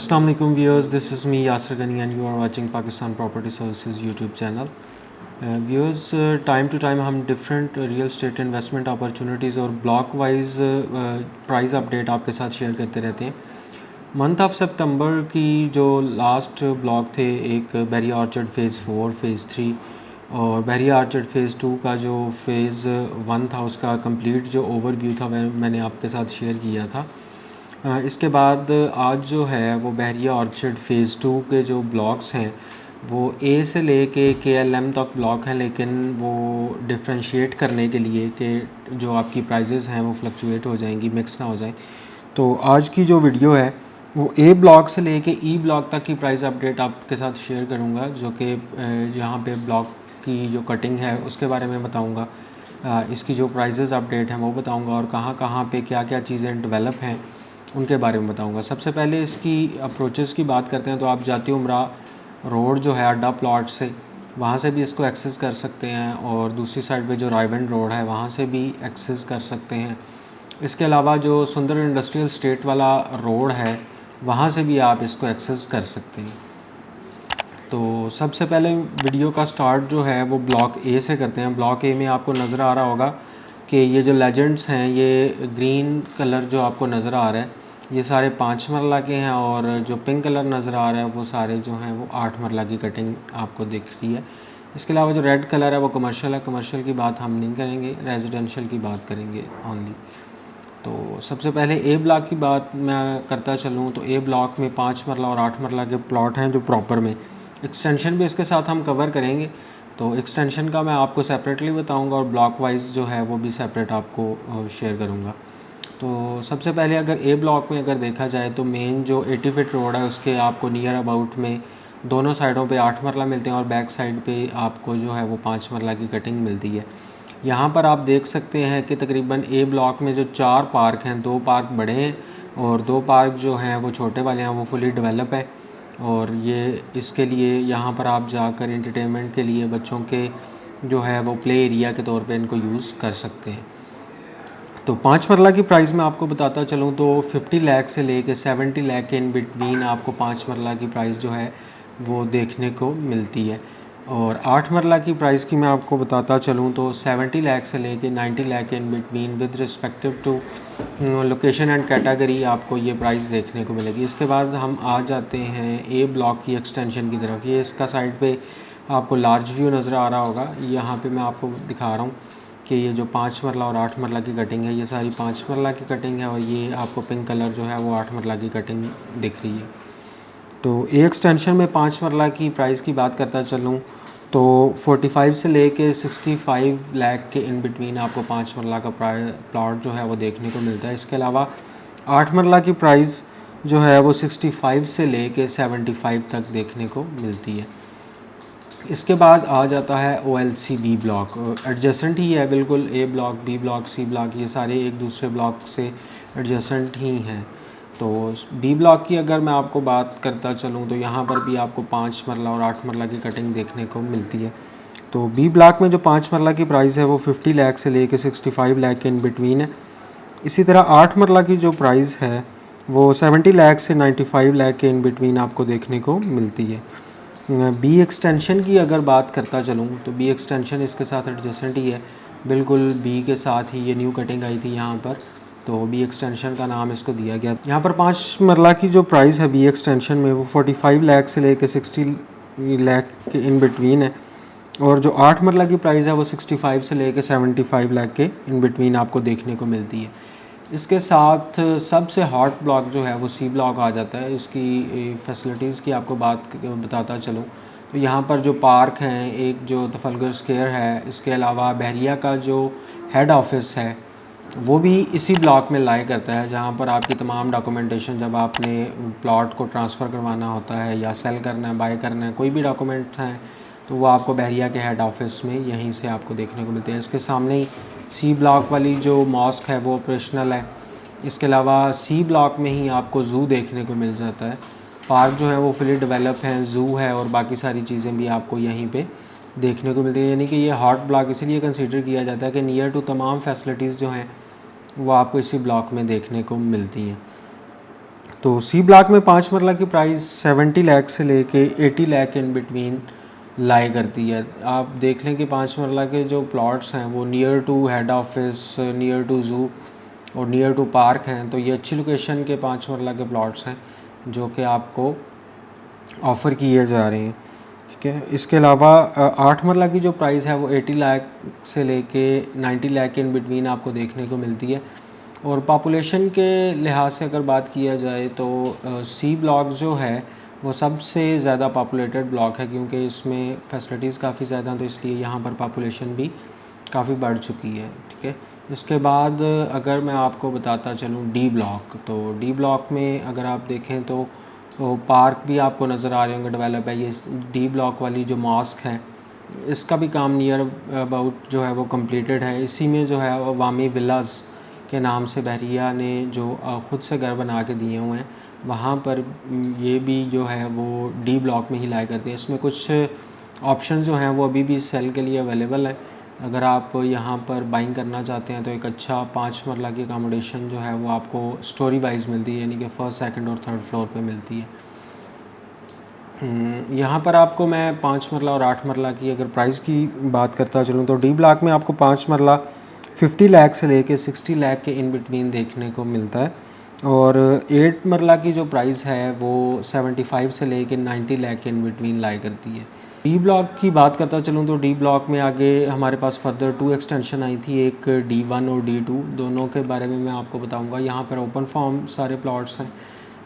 अस्सलाम वालेकुम viewers, this is me Yasir Ghani and you are watching Pakistan property services YouTube channel. Viewers, time to time हम different real estate investment opportunities और block wise price update आपके साथ share करते रहते हैं। मंथ ऑफ सितंबर की जो लास्ट ब्लॉक थे, एक बेरी ऑर्चर्ड फ़ेज़ 4, फ़ेज़ 3 और बेरी ऑर्चर्ड फ़ेज़ 2 का जो फ़ेज़ 1 था उसका कंप्लीट जो ओवरव्यू था मैंने आपके साथ शेयर किया था। इसके बाद आज जो है वो बहरिया ऑर्चर्ड फ़ेज़ 2 के जो ब्लॉक्स हैं वो ए से लेके KLM तक ब्लॉक हैं, लेकिन वो डिफ्रेंशिएट करने के लिए कि जो आपकी प्राइजेज़ हैं वो फ्लक्चुएट हो जाएंगी, मिक्स ना हो जाएं। तो आज की जो वीडियो है वो ए ब्लॉक से लेके ई ब्लॉक तक की प्राइस अपडेट आपके साथ शेयर करूंगा, जो कि यहाँ पे ब्लॉक की जो कटिंग है उसके बारे में बताऊंगा, इसकी जो प्राइजेज़ अपडेट हैं वो बताऊंगा और कहाँ कहाँ पे क्या क्या चीज़ें डेवलप हैं उनके बारे में बताऊंगा। सबसे पहले इसकी अप्रोचेस की बात करते हैं तो आप जाती उम्रा रोड जो है अड्डा प्लॉट से, वहाँ से भी इसको एक्सेस कर सकते हैं और दूसरी साइड पे जो रायवेंड रोड है वहाँ से भी एक्सेस कर सकते हैं। इसके अलावा जो सुंदर इंडस्ट्रियल स्टेट वाला रोड है वहाँ से भी आप इसको एक्सेस कर सकते हैं। तो सबसे पहले वीडियो का स्टार्ट जो है वो ब्लॉक ए से करते हैं। ब्लॉक ए में आपको नज़र आ रहा होगा कि ये जो लेजेंड्स हैं, ये ग्रीन कलर जो आपको नज़र आ रहा है ये सारे 5 मरला के हैं और जो पिंक कलर नज़र आ रहा है वो सारे जो हैं वो 8 मरला की कटिंग आपको दिख रही है। इसके अलावा जो रेड कलर है वो कमर्शियल है। कमर्शियल की बात हम नहीं करेंगे, रेजिडेंशियल की बात करेंगे ओनली। तो सबसे पहले ए ब्लॉक की बात मैं करता चलूँ तो ए ब्लॉक में 5 मरला और 8 मरला के प्लॉट हैं जो प्रॉपर में। एक्सटेंशन भी इसके साथ हम कवर करेंगे, तो एक्सटेंशन का मैं आपको सेपरेटली बताऊंगा और ब्लॉक वाइज जो है वो भी सेपरेट आपको शेयर करूंगा। तो सबसे पहले अगर ए ब्लॉक में अगर देखा जाए तो मेन जो 80 फीट रोड है उसके आपको नियर अबाउट में दोनों साइडों पे 8 मरला मिलते हैं और बैक साइड पे आपको जो है वो 5 मरला की कटिंग मिलती है। यहाँ पर आप देख सकते हैं कि तकरीबन ए ब्लॉक में जो 4 पार्क हैं, 2 पार्क बड़े हैं और 2 पार्क जो हैं वो छोटे वाले हैं, वो फुली डेवलप है। और ये इसके लिए यहाँ पर आप जाकर एंटरटेनमेंट के लिए बच्चों के जो है वो प्ले एरिया के तौर पे इनको यूज़ कर सकते हैं। तो 5 मरला की प्राइस मैं आपको बताता चलूँ तो 50 लाख से लेके 70 लाख के इन बिटवीन आपको 5 मरला की प्राइस जो है वो देखने को मिलती है। और 8 मरला की प्राइस की मैं आपको बताता चलूँ तो 70 लाख से लेके 90 लाख के in between with respective to location and category आपको ये प्राइस देखने को मिलेगी। इसके बाद हम आ जाते हैं ए ब्लॉक की एक्सटेंशन की तरफ। ये इसका साइड पे आपको लार्ज व्यू नज़र आ रहा होगा। यहाँ पे मैं आपको दिखा रहा हूँ कि ये जो 5 मरला और 8 मरला की कटिंग है ये सारी 5 मरला की कटिंग है और ये आपको पिंक कलर जो है वो 8 मरला की कटिंग दिख रही है। तो ए एक्सटेंशन में 5 मरला की प्राइस की बात करता चलूँ तो 45 से लेके 65 लाख के इन बिटवीन आपको 5 मरला का प्लॉट जो है वो देखने को मिलता है। इसके अलावा 8 मरला की प्राइस जो है वो 65 से लेके 75 तक देखने को मिलती है। इसके बाद आ जाता है OLC बी ब्लॉक। एडजेसेंट ही है बिल्कुल, A block, B block, C block ये सारे एक दूसरे ब्लॉक से एडजेसेंट ही हैं। तो बी ब्लॉक की अगर मैं आपको बात करता चलूँ तो यहाँ पर भी आपको 5 मरला और 8 मरला की कटिंग देखने को मिलती है। तो बी ब्लॉक में जो 5 मरला की प्राइस है वो 50 लाख से लेके 65 लाख के इन बिटवीन है। इसी तरह 8 मरला की जो प्राइस है वो 70 लाख से 95 लाख के इन बिटवीन आपको देखने को मिलती है। बी एक्सटेंशन की अगर बात करता चलूँ तो बी एक्सटेंशन इसके साथ एडजेसेंट ही है बिल्कुल, बी के साथ ही ये न्यू कटिंग आई थी यहाँ पर, तो बी एक्सटेंशन का नाम इसको दिया गया। यहाँ पर 5 मरला की जो प्राइस है बी एक्सटेंशन में वो 45 लाख से लेके 60 लाख के इन बिटवीन है और जो 8 मरला की प्राइस है वो 65 से लेके 75 लाख के इन बिटवीन आपको देखने को मिलती है। इसके साथ सबसे हॉट ब्लॉक जो है वो सी ब्लॉक आ जाता है। इसकी फैसिलिटीज़ की आपको बात बताता चलूँ तो यहाँ पर जो पार्क हैं, एक जो तफलगर स्क्वायर है, इसके अलावा बहरिया का जो हेड ऑफिस है वो भी इसी ब्लॉक में लाई करता है, जहाँ पर आपकी तमाम डॉक्यूमेंटेशन जब आपने प्लॉट को ट्रांसफ़र करवाना होता है या सेल करना है, बाय करना है, कोई भी डॉक्यूमेंट हैं तो वो आपको बहरिया के हेड ऑफिस में यहीं से आपको देखने को मिलते हैं। इसके सामने ही सी ब्लॉक वाली जो मॉस्क है वो ऑपरेशनल है। इसके अलावा सी ब्लॉक में ही आपको ज़ू देखने को मिल जाता है। पार्क जो है वो फुली डेवलप हैं, ज़ू है और बाकी सारी चीज़ें भी आपको यहीं पे देखने को मिलती है। यानी कि ये हॉट ब्लॉक इसलिए कंसीडर किया जाता है कि नियर टू तमाम फैसिलिटीज़ जो हैं वो आपको इसी ब्लॉक में देखने को मिलती हैं। तो सी ब्लॉक में 5 मरला की प्राइस 70 लाख से लेके 80 लाख इन बिटवीन लाई करती है। आप देख लें कि 5 मरला के जो प्लॉट्स हैं वो near to head office, near to zoo और नियर टू पार्क हैं, तो ये अच्छी लोकेशन के 5 मरला के प्लॉट्स हैं जो कि आपको ऑफ़र किए जा रहे हैं। ठीक है, इसके अलावा 8 मरला की जो प्राइस है वो 80 लाख से लेके 90 लाख इन बिटवीन आपको देखने को मिलती है। और पॉपुलेशन के लिहाज से अगर बात किया जाए तो सी ब्लॉक जो है वो सबसे ज़्यादा पॉपुलेटेड ब्लॉक है, क्योंकि इसमें फैसिलिटीज़ काफ़ी ज़्यादा हैं, तो इसलिए यहाँ पर पॉपुलेशन भी काफ़ी बढ़ चुकी है। ठीक है, इसके बाद अगर मैं आपको बताता चलूँ डी ब्लॉक, तो डी ब्लॉक में अगर आप देखें तो पार्क भी आपको नज़र आ रहे होंगे डेवलप है। ये डी ब्लॉक वाली जो मॉस्क है इसका भी काम नियर अबाउट जो है वो कंप्लीटेड है। इसी में जो है अवामी विलास के नाम से बहरिया ने जो ख़ुद से घर बना के दिए हुए हैं, वहाँ पर ये भी जो है वो डी ब्लॉक में ही लाया करते हैं। इसमें कुछ ऑप्शन जो हैं वो अभी भी सेल के लिए अवेलेबल है। अगर आप यहाँ पर बाइंग करना चाहते हैं तो एक अच्छा 5 मरला की अकोमोडेशन जो है वो आपको स्टोरी वाइज मिलती है, यानी कि फर्स्ट, सेकंड और थर्ड फ्लोर पे मिलती है। यहाँ पर आपको मैं 5 मरला और 8 मरला की अगर प्राइस की बात करता चलूँ तो डी ब्लॉक में आपको 5 मरला 50 लाख से लेके 60 लाख के इन बिटवीन देखने को मिलता है, और 8 मरला की जो प्राइस है वो 75 से लेके 90 लाख के इन बिटवीन लाई करती है। डी ब्लॉक की बात करता चलूँ तो डी ब्लॉक में आगे हमारे पास फर्दर 2 एक्सटेंशन आई थी, एक D1 और D2, दोनों के बारे में मैं आपको बताऊँगा। यहाँ पर ओपन फॉर्म सारे प्लॉट्स हैं,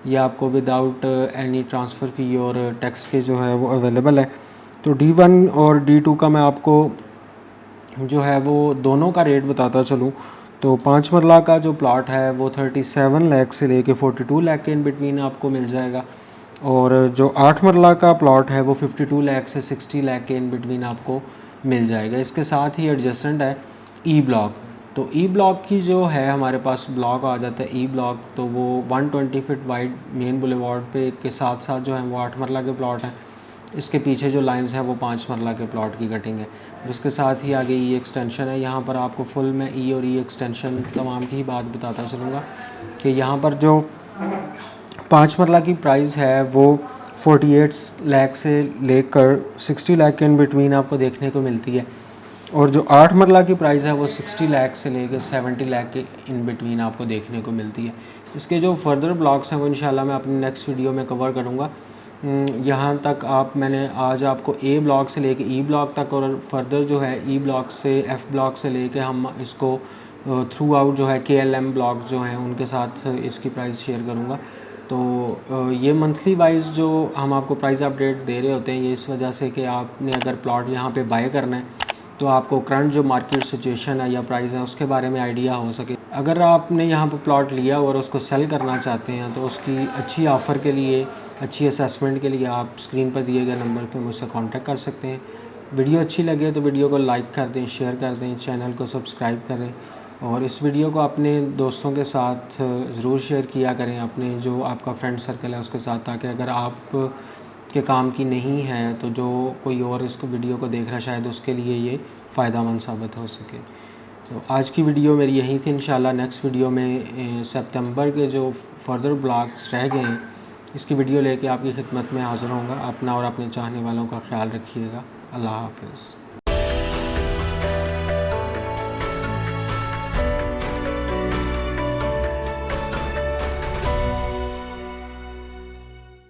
ये आपको विदाउट एनी ट्रांसफ़र फ़ी और टैक्स के जो है वो अवेलेबल है। तो D1 और D2 का मैं आपको जो है वो दोनों का रेट बताता चलूँ तो 5 मरला का जो प्लॉट है वो 37 लाख से लेके 42 लाख के इन बिटवीन आपको मिल जाएगा, और जो 8 मरला का प्लॉट है वो 52 लाख से 60 लाख के इन बिटवीन आपको मिल जाएगा। इसके साथ ही एडजेसेंट है ई ब्लॉक। तो ई ब्लॉक की जो है हमारे पास ब्लॉक आ जाता है ई ब्लॉक, तो वो 120 फीट वाइड मेन बुलेवार्ड पे के साथ साथ जो है वो 8 मरला के प्लॉट हैं। इसके पीछे जो लाइंस है वो 5 मरला के प्लॉट की कटिंग है। उसके साथ ही आगे ई एक्सटेंशन है। यहाँ पर आपको फुल में ई और ई एक्सटेंशन तमाम की ही बात बताता चलूँगा कि यहाँ पर जो 5 मरला की प्राइस है वो 48 लाख से लेकर 60 लाख के इन बिटवीन आपको देखने को मिलती है, और जो 8 मरला की प्राइस है वो 60 लाख से लेकर 70 लाख के इन बिटवीन आपको देखने को मिलती है। इसके जो फर्दर ब्लॉक्स हैं वो इंशाल्लाह मैं अपनी नेक्स्ट वीडियो में कवर करूँगा। यहाँ तक मैंने आज आपको ए ब्लॉक से लेके ई ब्लॉक तक और फर्दर जो है ई ब्लॉक से एफ़ ब्लॉक से लेके हम इसको थ्रू आउट जो है KLM ब्लॉक जो हैं उनके साथ इसकी प्राइस शेयर करूँगा। तो ये मंथली वाइज जो हम आपको प्राइस अपडेट दे रहे होते हैं, ये इस वजह से कि आपने अगर प्लॉट यहाँ पे बाय करना है तो आपको करंट जो मार्केट सिचुएशन है या प्राइस है उसके बारे में आइडिया हो सके। अगर आपने यहाँ पर प्लॉट लिया और उसको सेल करना चाहते हैं तो उसकी अच्छी ऑफ़र के लिए, अच्छी असेसमेंट के लिए आप स्क्रीन पर दिए गए नंबर पर मुझसे कांटेक्ट कर सकते हैं। वीडियो अच्छी लगे तो वीडियो को लाइक कर दें, शेयर कर दें, चैनल को सब्सक्राइब करें, और इस वीडियो को अपने दोस्तों के साथ ज़रूर शेयर किया करें, अपने जो आपका फ्रेंड सर्कल है उसके साथ, ताकि अगर आप के काम की नहीं है तो जो कोई और इसको वीडियो को देख रहा है शायद उसके लिए ये फ़ायदेमंद साबित हो सके। तो आज की वीडियो मेरी यही थी। इंशाल्लाह नेक्स्ट वीडियो में सितंबर के जो फर्दर ब्लॉग्स रह गए हैं इसकी वीडियो लेके आपकी खिदमत में हाज़िर होऊंगा। अपना और अपने चाहने वालों का ख्याल रखिएगा। अल्लाह हाफ़िज़।